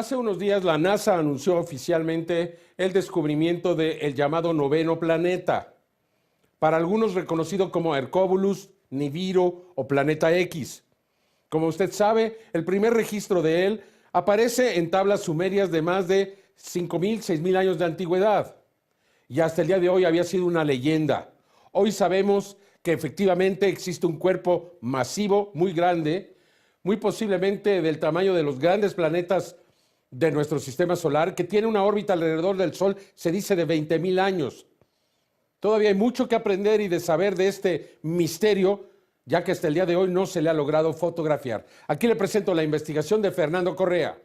Hace unos días la NASA anunció oficialmente el descubrimiento del llamado noveno planeta, para algunos reconocido como Hercóbulus, Nibiru o Planeta X. Como usted sabe, el primer registro de él aparece en tablas sumerias de más de 5.000, 6.000 años de antigüedad. Y hasta el día de hoy había sido una leyenda. Hoy sabemos que efectivamente existe un cuerpo masivo, muy grande, muy posiblemente del tamaño de los grandes planetas de nuestro sistema solar, que tiene una órbita alrededor del Sol, se dice de 20.000 años. Todavía hay mucho que aprender y de saber de este misterio, ya que hasta el día de hoy no se le ha logrado fotografiar. Aquí le presento la investigación de Fernando Correa.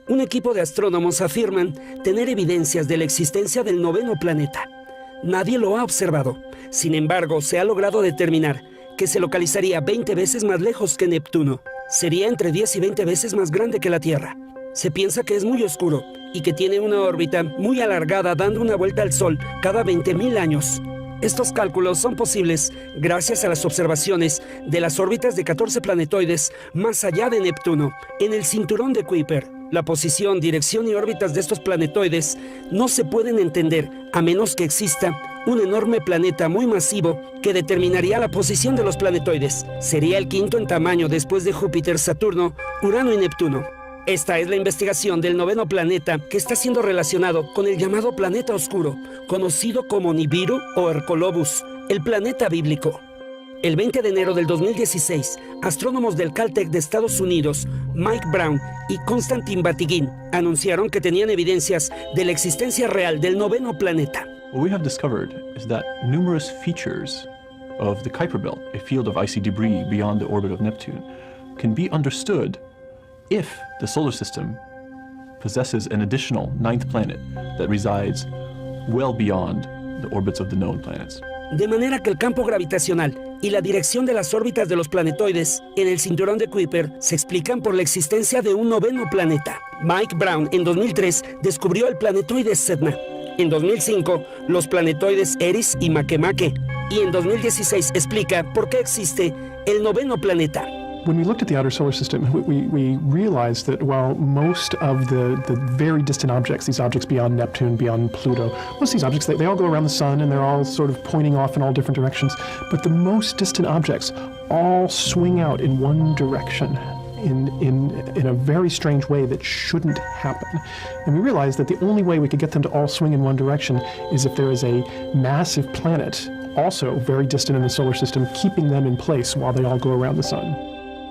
Un equipo de astrónomos afirman tener evidencias de la existencia del noveno planeta. Nadie lo ha observado. Sin embargo, se ha logrado determinar que se localizaría 20 veces más lejos que Neptuno. Sería entre 10 y 20 veces más grande que la Tierra. Se piensa que es muy oscuro y que tiene una órbita muy alargada dando una vuelta al Sol cada 20.000 años. Estos cálculos son posibles gracias a las observaciones de las órbitas de 14 planetoides más allá de Neptuno, en el cinturón de Kuiper. La posición, dirección y órbitas de estos planetoides no se pueden entender a menos que exista un enorme planeta muy masivo que determinaría la posición de los planetoides. Sería el quinto en tamaño después de Júpiter, Saturno, Urano y Neptuno. Esta es la investigación del noveno planeta que está siendo relacionado con el llamado planeta oscuro, conocido como Nibiru o Hercolobus, el planeta bíblico. El 20 de enero del 2016, astrónomos del Caltech de Estados Unidos, Mike Brown y Konstantin Batygin, anunciaron que tenían evidencias de la existencia real del noveno planeta. What we have discovered is that numerous features of the Kuiper Belt, a field of icy debris beyond the orbit of Neptune, can be understood if the solar system possesses an additional ninth planet that resides well beyond the orbits of the known planets. De manera que el campo gravitacional y la dirección de las órbitas de los planetoides en el cinturón de Kuiper se explican por la existencia de un noveno planeta. Mike Brown en 2003 descubrió el planetoide Sedna. En 2005, los planetoides Eris y Makemake. Y en 2016 explica por qué existe el noveno planeta. When we looked at the outer solar system, we realized that while most of the very distant objects, these objects beyond Neptune, beyond Pluto, most of these objects, they all go around the sun and they're all sort of pointing off in all different directions, but the most distant objects all swing out in one direction in a very strange way that shouldn't happen. And we realized that the only way we could get them to all swing in one direction is if there is a massive planet, also very distant in the solar system, keeping them in place while they all go around the sun.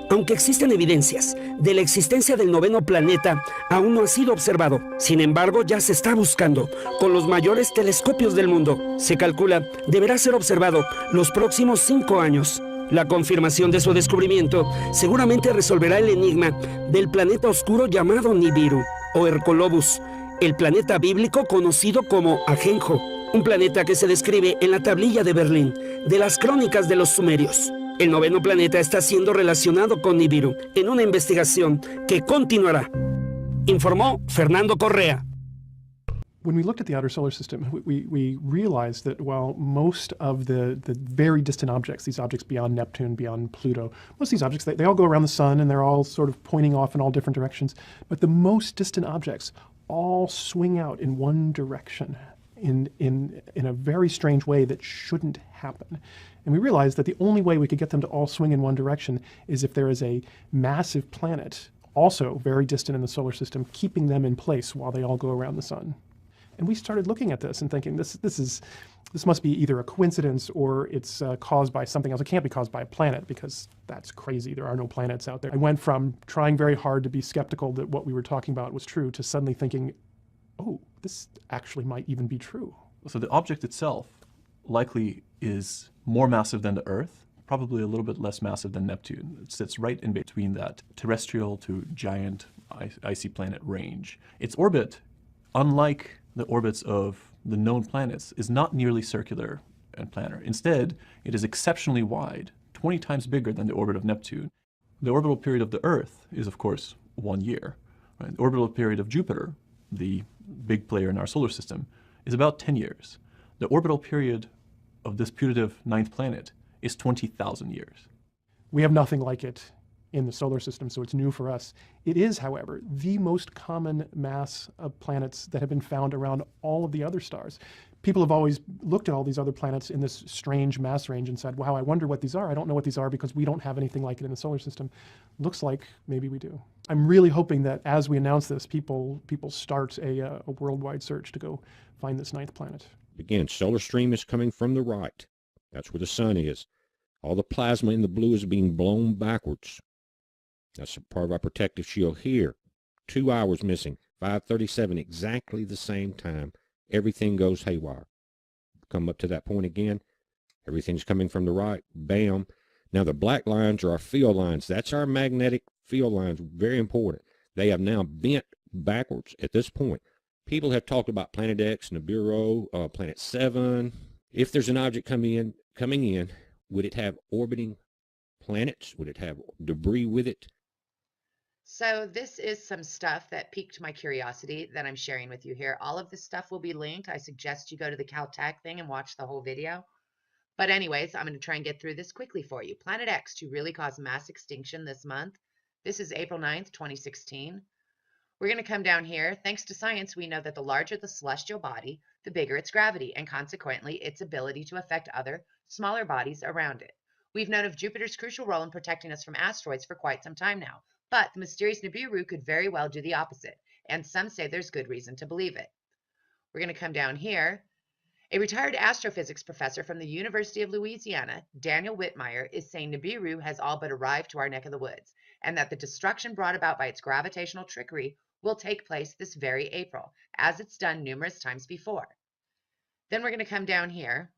Aunque existen evidencias de la existencia del noveno planeta, aún no ha sido observado. Sin embargo, ya se está buscando con los mayores telescopios del mundo. Se calcula deberá ser observado los próximos 5 años. La confirmación de su descubrimiento seguramente resolverá el enigma del planeta oscuro llamado Nibiru o Hercolobus, el planeta bíblico conocido como Ajenjo, un planeta que se describe en la tablilla de Berlín de las crónicas de los sumerios. El noveno planeta está siendo relacionado con Nibiru en una investigación que continuará. Informó Fernando Correa. When we looked at the outer solar system, we realized that while most of the very distant objects, these objects beyond Neptune, beyond Pluto, most of these objects, they all go around the sun and they're all sort of pointing off in all different directions, but the most distant objects all swing out in one direction in a very strange way that shouldn't happen. And we realized that the only way we could get them to all swing in one direction is if there is a massive planet, also very distant in the solar system, keeping them in place while they all go around the sun. And we started looking at this and thinking, this must be either a coincidence or it's caused by something else. It can't be caused by a planet because that's crazy. There are no planets out there. I went from trying very hard to be skeptical that what we were talking about was true to suddenly thinking, oh, this actually might even be true. So the object itself likely is more massive than the Earth, probably a little bit less massive than Neptune. It sits right in between that terrestrial to giant icy planet range. Its orbit, unlike the orbits of the known planets, is not nearly circular and planar. Instead, it is exceptionally wide, 20 times bigger than the orbit of Neptune. The orbital period of the Earth is, of course, 1 year. Right? The orbital period of Jupiter, the big player in our solar system, is about 10 years. The orbital period of this putative ninth planet is 20,000 years. We have nothing like it in the solar system, so it's new for us. It is, however, the most common mass of planets that have been found around all of the other stars. People have always looked at all these other planets in this strange mass range and said, wow, I wonder what these are. I don't know what these are because we don't have anything like it in the solar system. Looks like maybe we do. I'm really hoping that as we announce this, people start a worldwide search to go find this ninth planet. Again, solar stream is coming from the right. That's where the sun is. All the plasma in the blue is being blown backwards. That's a part of our protective shield here. 2 hours missing, 5:37, exactly the same time. Everything goes haywire. Come up to that point again. Everything's coming from the right. Bam. Now the black lines are our field lines. That's our magnetic field lines. Very important. They have now bent backwards at this point. People have talked about Planet X, Nibiru, Planet 7. If there's an object coming in, would it have orbiting planets? Would it have debris with it? So this is some stuff that piqued my curiosity that I'm sharing with you here. All of this stuff will be linked. I suggest you go to the Caltech thing and watch the whole video. But anyways, I'm going to try and get through this quickly for you. Planet X to really cause mass extinction this month. This is April 9th, 2016. We're going to come down here. Thanks to science, we know that the larger the celestial body, the bigger its gravity, and consequently its ability to affect other, smaller bodies around it. We've known of Jupiter's crucial role in protecting us from asteroids for quite some time now, but the mysterious Nibiru could very well do the opposite, and some say there's good reason to believe it. We're going to come down here. A retired astrophysics professor from the University of Louisiana, Daniel Whitmire, is saying Nibiru has all but arrived to our neck of the woods, and that the destruction brought about by its gravitational trickery will take place this very April, as it's done numerous times before. Then we're going to come down here.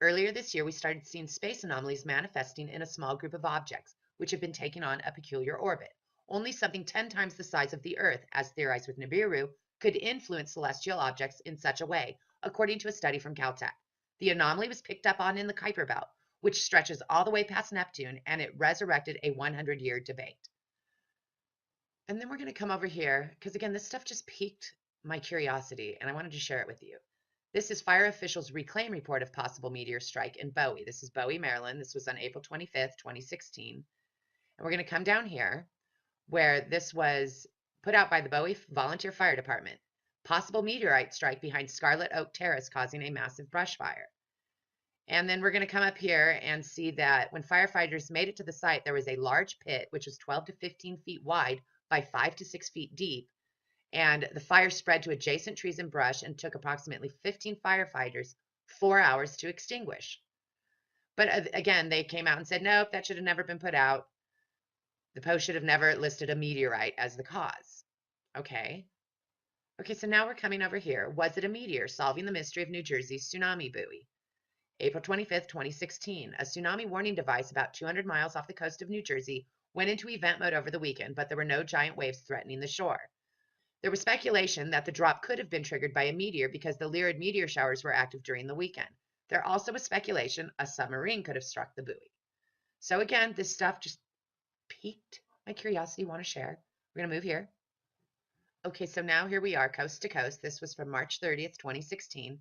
Earlier this year, we started seeing space anomalies manifesting in a small group of objects, which have been taking on a peculiar orbit. Only something 10 times the size of the Earth, as theorized with Nibiru, could influence celestial objects in such a way, according to a study from Caltech. The anomaly was picked up on in the Kuiper Belt, which stretches all the way past Neptune, and it resurrected a 100-year debate. And then we're going to come over here, because again, this stuff just piqued my curiosity, and I wanted to share it with you. This is fire officials' reclaim report of possible meteor strike in Bowie. This is Bowie, Maryland. This was on April 25th, 2016. And we're going to come down here, where this was put out by the Bowie Volunteer Fire Department. Possible meteorite strike behind Scarlet Oak Terrace causing a massive brush fire. And then we're going to come up here and see that when firefighters made it to the site, there was a large pit, which was 12 to 15 feet wide by 5 to 6 feet deep. And the fire spread to adjacent trees and brush and took approximately 15 firefighters 4 hours to extinguish. But again, they came out and said, nope, that should have never been put out. The post should have never listed a meteorite as the cause. Okay, so now we're coming over here. Was it a meteor? Solving the mystery of New Jersey's tsunami buoy. April 25th, 2016. A tsunami warning device about 200 miles off the coast of New Jersey went into event mode over the weekend, but there were no giant waves threatening the shore. There was speculation that the drop could have been triggered by a meteor because the Lyrid meteor showers were active during the weekend. There also was speculation a submarine could have struck the buoy. So again, this stuff just piqued my curiosity, want to share. We're going to move here. Okay, so now here we are, coast to coast. This was from March 30th, 2016.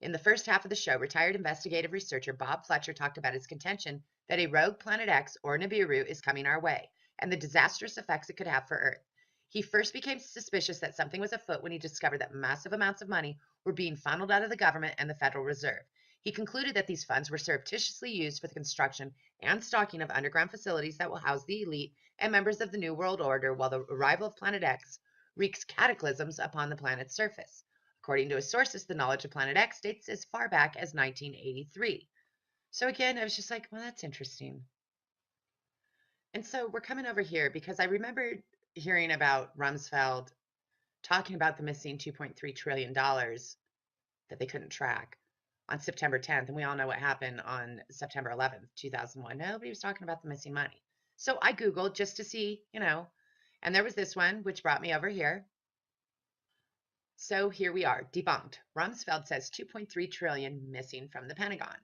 In the first half of the show, retired investigative researcher Bob Fletcher talked about his contention that a rogue Planet X or Nibiru is coming our way and the disastrous effects it could have for Earth. He first became suspicious that something was afoot when he discovered that massive amounts of money were being funneled out of the government and the Federal Reserve. He concluded that these funds were surreptitiously used for the construction and stocking of underground facilities that will house the elite and members of the New World Order, while the arrival of Planet X wreaks cataclysms upon the planet's surface. According to his sources, the knowledge of Planet X dates as far back as 1983. So again, I was just like, well, that's interesting. And so we're coming over here because I remembered hearing about Rumsfeld talking about the missing $2.3 trillion that they couldn't track on September 10th. And we all know what happened on September 11th, 2001. Nobody was talking about the missing money. So I Googled just to see, and there was this one, which brought me over here. So here we are, debunked. Rumsfeld says 2.3 trillion missing from the Pentagon.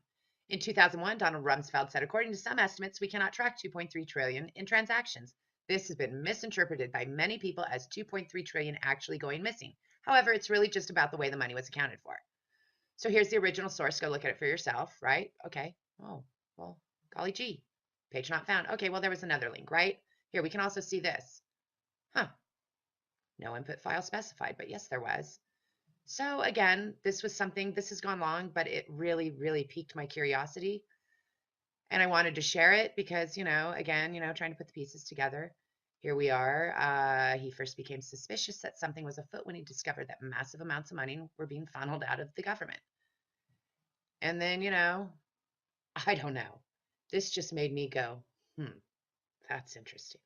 In 2001, Donald Rumsfeld said, according to some estimates, we cannot track 2.3 trillion in transactions. This has been misinterpreted by many people as 2.3 trillion actually going missing. However, it's really just about the way the money was accounted for. So here's the original source. Go look at it for yourself, right? Okay. Oh, well, golly gee. Page not found. Okay, well, there was another link, right? Here, we can also see this. Huh. No input file specified, but yes, there was. So again, this was something, this has gone long, but it really, really piqued my curiosity. And I wanted to share it because, again, trying to put the pieces together. Here we are. He first became suspicious that something was afoot when he discovered that massive amounts of money were being funneled out of the government. And then, I don't know. This just made me go, that's interesting.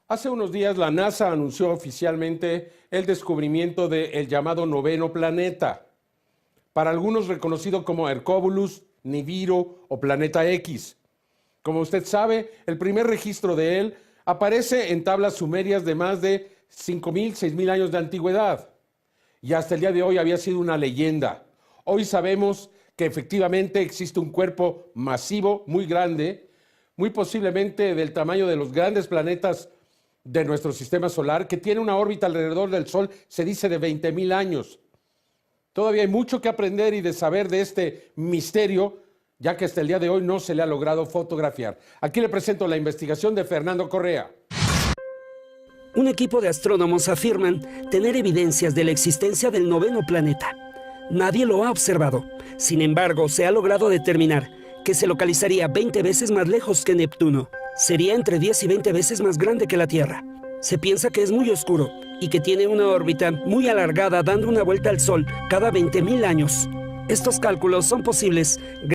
Hace unos días la NASA anunció oficialmente el descubrimiento del llamado noveno planeta, para algunos reconocido como Hercóbulus, Nibiru o Planeta X. Como usted sabe, el primer registro de él aparece en tablas sumerias de más de 5.000, 6.000 años de antigüedad, y hasta el día de hoy había sido una leyenda. Hoy sabemos que efectivamente existe un cuerpo masivo, muy grande, muy posiblemente del tamaño de los grandes planetas de nuestro sistema solar, que tiene una órbita alrededor del Sol, se dice de 20.000 años. Todavía hay mucho que aprender y de saber de este misterio, ya que hasta el día de hoy no se le ha logrado fotografiar. Aquí le presento la investigación de Fernando Correa. Un equipo de astrónomos afirman tener evidencias de la existencia del noveno planeta. Nadie lo ha observado. Sin embargo, se ha logrado determinar que se localizaría 20 veces más lejos que Neptuno. Sería entre 10 y 20 veces más grande que la Tierra. Se piensa que es muy oscuro y que tiene una órbita muy alargada dando una vuelta al Sol cada 20.000 años. Estos cálculos son posibles